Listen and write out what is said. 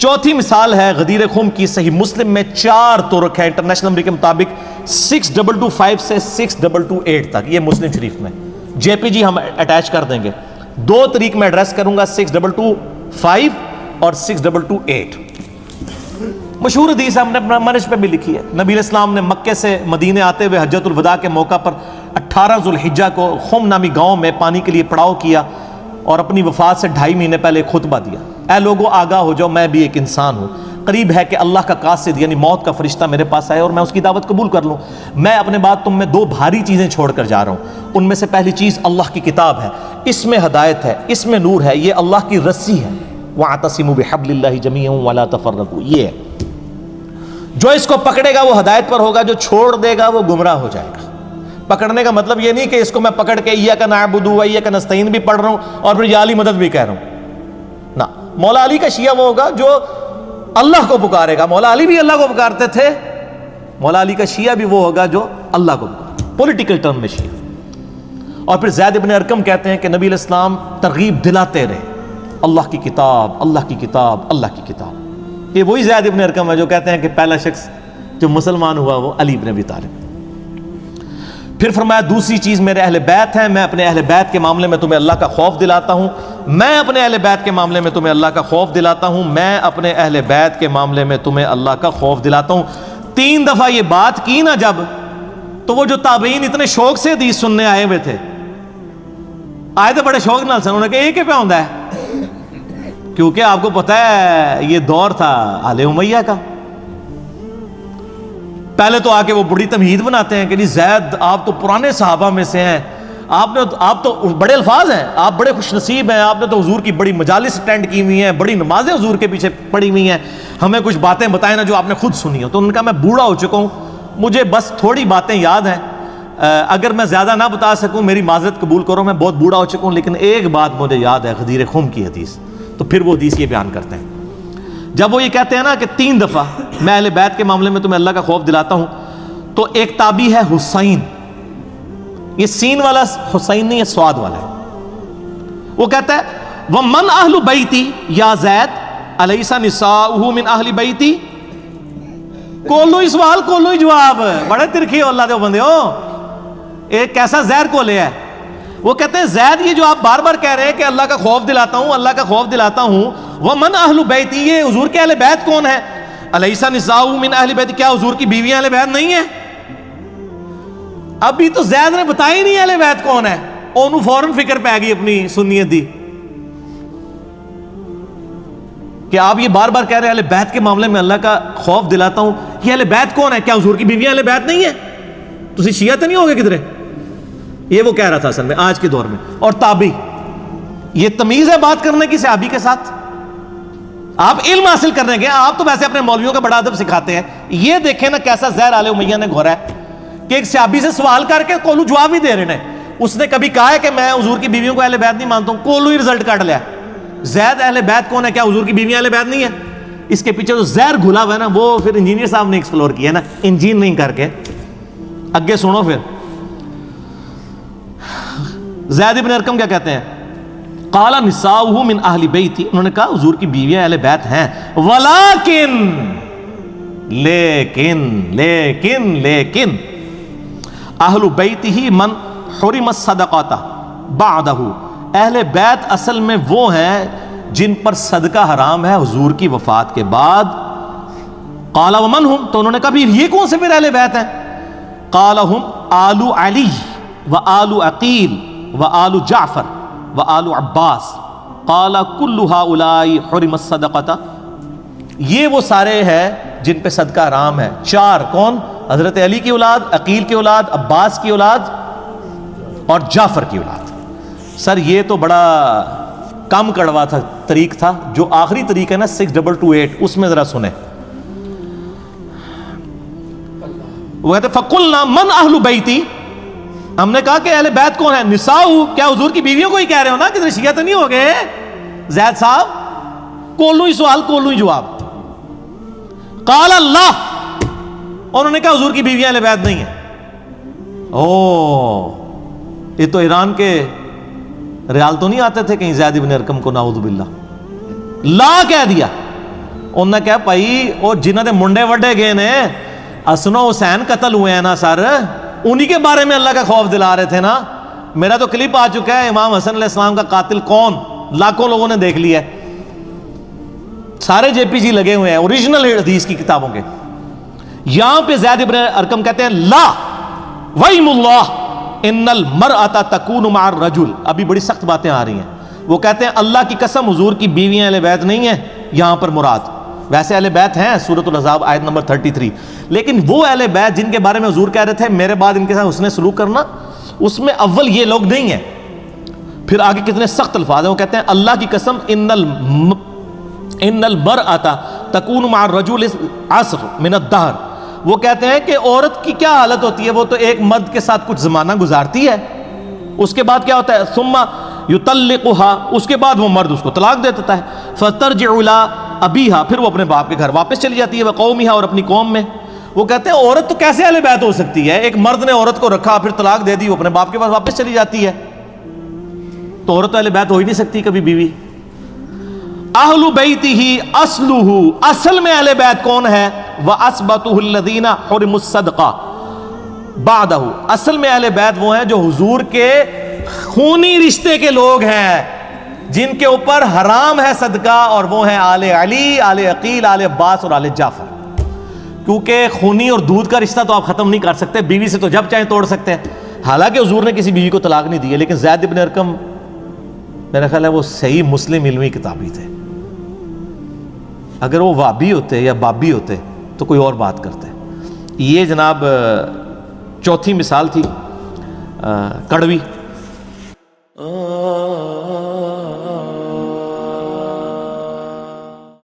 چوتھی مثال ہے غدیر خم کی، صحیح مسلم میں 4 طرق ہے انٹرنیشنل نمبر کے مطابق 6225 سے 6228 تک، یہ مسلم شریف میں جے پی جی ہم اٹیچ کر دیں گے. 2 طریق میں ایڈریس کروں گا، 6225 اور 6228. مشہور حدیث ہم نے اپنا منج پہ بھی لکھی ہے. نبی علیہ السلام نے مکے سے مدینے آتے ہوئے حجۃ الوداع کے موقع پر 18 ذوالحجہ کو خم نامی گاؤں میں پانی کے لیے پڑاؤ کیا اور اپنی وفات سے 2.5 مہینے پہلے ایک خطبہ دیا. اے لوگوں آگاہ ہو جاؤ، میں بھی ایک انسان ہوں، قریب ہے کہ اللہ کا قاصد یعنی موت کا فرشتہ میرے پاس آئے اور میں اس کی دعوت قبول کر لوں. میں اپنے بعد تم میں 2 بھاری چیزیں چھوڑ کر جا رہا ہوں. ان میں سے پہلی چیز اللہ کی کتاب ہے، اس میں ہدایت ہے، اس میں نور ہے، یہ اللہ کی رسی ہے. وَاعْتَصِمُوا بِحَبْلِ اللَّهِ جَمِيعًا وَلَا تَفَرَّقُوا. یہ ہے جو اس کو پکڑے گا وہ ہدایت پر ہوگا، جو چھوڑ دے گا وہ گمراہ ہو جائے گا. پکڑنے کا مطلب یہ نہیں کہ اس کو میں پکڑ کے ایاک نعبد و ایاک نستعین بھی پڑھ رہا ہوں اور پھر یا علی مدد بھی کہہ رہا ہوں. نہ، مولا علی کا شیعہ وہ ہوگا جو اللہ کو پکارے گا. مولا علی بھی اللہ کو پکارتے تھے، مولا علی کا شیعہ بھی وہ ہوگا جو اللہ کو پکارے، پولیٹیکل ٹرم میں شیعہ. اور پھر زید ابن ارقم کہتے ہیں کہ نبی علیہ السلام ترغیب دلاتے رہے، اللہ کی کتاب، اللہ کی کتاب، اللہ کی کتاب. یہ وہی زید ابن ارقم ہے جو کہتے ہیں کہ پہلا شخص جو مسلمان ہوا وہ علی بن ابی طالب. پھر فرمایا دوسری چیز میرے اہل بیت ہیں، میں اپنے اہل بیت کے معاملے میں تمہیں اللہ کا خوف دلاتا ہوں. میں اپنے اہل بیت کے معاملے میں تمہیں اللہ کا خوف دلاتا ہوں. میں اپنے اہل بیت کے معاملے میں تمہیں اللہ کا خوف دلاتا ہوں. 3 دفعہ یہ بات کی نا جب، تو وہ جو تابعین اتنے شوق سے حدیث سننے آئے ہوئے تھے، آئے تو بڑے شوق نال سن، انہوں نے کہا یہ کیا پہ ہوندا ہے؟ کیونکہ آپ کو پتہ ہے یہ دور تھا آل امیہ کا. پہلے تو آ کے وہ بڑی تمہید بناتے ہیں کہ جی زید آپ تو پرانے صحابہ میں سے ہیں، آپ تو بڑے الفاظ ہیں، آپ بڑے خوش نصیب ہیں، آپ نے تو حضور کی بڑی مجالس اٹینڈ کی ہوئی ہیں، بڑی نمازیں حضور کے پیچھے پڑھی ہوئی ہیں، ہمیں کچھ باتیں بتائیں نا جو آپ نے خود سنی ہو. تو ان کا میں بوڑھا ہو چکا ہوں، مجھے بس تھوڑی باتیں یاد ہیں، اگر میں زیادہ نہ بتا سکوں میری معذرت قبول کرو، میں بہت بوڑھا ہو چکا ہوں، لیکن ایک بات مجھے یاد ہے غدیر خم کی حدیث. تو پھر وہ حدیث یہ بیان کرتے ہیں جب وہ یہ کہتے ہیں نا کہ 3 دفعہ میں اہل بیت کے معاملے میں تمہیں اللہ کا خوف دلاتا ہوں. تو ایک تابعی ہے حسین، یہ سین والا حسین نہیں ہے، سواد والا ہے. وہ کہتا ہے وَمَنْ أَهْلُ بَيْتِي یا زید أَلَيْسَ نِسَاؤُهُ مِنْ أَهْلِ بَيْتِي. کولو ہی سوال کولو ہی جواب، بڑے ترکھی ہو اللہ دے بندے ہو، ایک کیسا زہر کولے ہے. وہ کہتے ہیں زید یہ جو آپ بار بار کہہ رہے ہیں کہ اللہ کا خوف دلاتا ہوں، اللہ کا خوف دلاتا ہوں، وَمَنْ أَهْلُ بَيْتِي، یہ حضور کے اہل بیت کون ہے؟ أَلَيْسَ نِسَاؤُهُ مِنْ أَهْلِ بَيْتِي، کیا حضور کی بیویاں اہل بیت نہیں ہیں؟ ابھی تو زید نے بتایا ہی نہیں اہل بیت کون ہے، انہوں فوراً فکر پہ گئی اپنی سنیت دی کہ آپ یہ بار بار کہہ رہے ہیں اہل بیت کے معاملے میں اللہ کا خوف دلاتا ہوں، یہ اہل بیت کون ہے؟ کیا حضور کی بیویاں اہل بیت نہیں ہیں؟ تسی شیعہ تو نہیں ہوگے کدھرے؟ یہ وہ کہہ رہا تھا اصل میں آج کے دور میں. اور تابعی، یہ تمیز ہے بات کرنے کی صحابی کے ساتھ؟ آپ علم حاصل کرنے گئے، آپ تو ویسے اپنے مولویوں کا بڑا ادب سکھاتے ہیں. یہ دیکھیں نا کیسا زہر آل امیہ نے گھورا ہے کہ ایک صحابی سے سوال کر کے کولو جواب ہی دے رہے ہیں. اس نے کبھی کہا ہے کہ میں حضور کی بیویوں کو اہل بیت نہیں مانتا ہوں، کولو ہی رزلٹ کاٹ لیا. زید اہل بیت کون ہے؟ کیا حضور کی بیویاں اہل بیت نہیں ہیں؟ اس کے پیچھے جو زہر گھلا ہوا ہے نا وہ پھر انجینئر صاحب نے ایکسپلور کیا نا، انجین نہیں کر کے. اگے سنو پھر زید ابن ارقم کیا کہتے ہیں. قال نساؤہ من اہل بیتی، انہوں نے کہا حضور کی بیویاں اہل بیت ہیں، ولیکن لیکن اہل بیتہ من حرم الصدقۃ بعدہ، اہل بیت اصل میں وہ ہیں جن پر صدقہ حرام ہے حضور کی وفات کے بعد. قال ومن ہم، تو انہوں نے کہا یہ کون سے پھر اہل بیت ہیں؟ قال ہم آل علی و آل عقیل و آل جعفر و آل عباس. قال کل ہؤلاء حرم الصدقۃ، یہ وہ سارے ہیں جن پہ صدقہ حرام ہے. 4 کون؟ حضرت علی کی اولاد، عقیل کی اولاد، عباس کی اولاد اور جعفر کی اولاد. سر یہ تو بڑا کم کڑوا تھا طریق تھا. جو آخری طریق ہے نا 6228، اس میں ذرا سنیں. وہ کہتے فقلنا من اہل بیتی، ہم نے کہا کہ اہل بیت کون ہے؟ نساؤ، کیا حضور کی بیویوں کو ہی کہہ رہے ہو نا، کدھر شیعہ تو نہیں ہو گئے زید صاحب؟ کولو ہی سوال کولو ہی جواب. قال اللہ، انہوں نے کہا حضور کی بیویاں اہل بیت نہیں ہیں. یہ تو ایران کے ریال تو نہیں آتے تھے کہیں زید ابن ارقم کو، نعوذ باللہ. لا کہہ دیا. انہوں نے کہا بھائی وہ جنہوں نے منڈے وڈے گئے نے حسن و حسین قتل ہوئے ہیں نا سر، انہی کے بارے میں اللہ کا خوف دلا رہے تھے نا. میرا تو کلپ آ چکا ہے امام حسن علیہ السلام کا قاتل کون، لاکھوں لوگوں نے دیکھ لیا ہے، سارے جے پی جی لگے ہوئے ہیں اوریجنل حدیث کی کتابوں کے. یہاں پہ زید ابن ارقم کہتے ہیں لا ویم اللہ ان المرأة تکون مع الرجل. ابھی بڑی سخت باتیں آ رہی ہیں. وہ کہتے ہیں اللہ کی قسم حضور کی بیویاں اہل بیت نہیں ہیں یہاں پر مراد، ویسے اہل بیت ہیں سورۃ الاحزاب آیت نمبر 33، لیکن وہ اہل بیت جن کے بارے میں حضور کہہ رہے تھے میرے بعد ان کے ساتھ حسن سلوک کرنا، اس میں اول یہ لوگ نہیں ہیں. پھر آگے کتنے سخت الفاظ ہیں. وہ کہتے ہیں اللہ کی قسم ان المرأة تکون مع الرجل عصر من الدہر. وہ کہتے ہیں کہ عورت کی کیا حالت ہوتی ہے، وہ تو ایک مرد کے ساتھ کچھ زمانہ گزارتی ہے، اس کے بعد کیا ہوتا ہے ثم یطلقها، اس کے بعد وہ مرد اس کو طلاق دے دیتا ہے. فترجع الى ابیہا، پھر وہ اپنے باپ کے گھر واپس چلی جاتی ہے، وقومہا، اور اپنی قوم میں. وہ کہتے ہیں عورت تو کیسے اہل بیت ہو سکتی ہے، ایک مرد نے عورت کو رکھا پھر طلاق دے دی، وہ اپنے باپ کے پاس واپس چلی جاتی ہے، تو عورت تو اہل بیت ہو ہی نہیں سکتی کبھی بیوی. اہل بیتہ اصلہ، اصل میں اہل بیت کون ہے، واسبتہ الذین حرموا الصدقہ بعدہ، اصل میں اہل بیت وہ ہیں جو حضور کے خونی رشتے کے لوگ ہیں جن کے اوپر حرام ہے صدقہ، اور وہ ہیں آل علی، آل عقیل، آل عباس اور آل جعفر. کیونکہ خونی اور دودھ کا رشتہ تو آپ ختم نہیں کر سکتے، بیوی سے تو جب چاہیں توڑ سکتے ہیں. حالانکہ حضور نے کسی بیوی کو طلاق نہیں دی ہے، لیکن زید بن ارقم میرا خیال ہے وہ صحیح مسلم علمی کتابی تھے. اگر وہ وابی ہوتے یا بابی ہوتے تو کوئی اور بات کرتے. یہ جناب چوتھی مثال تھی کڑوی.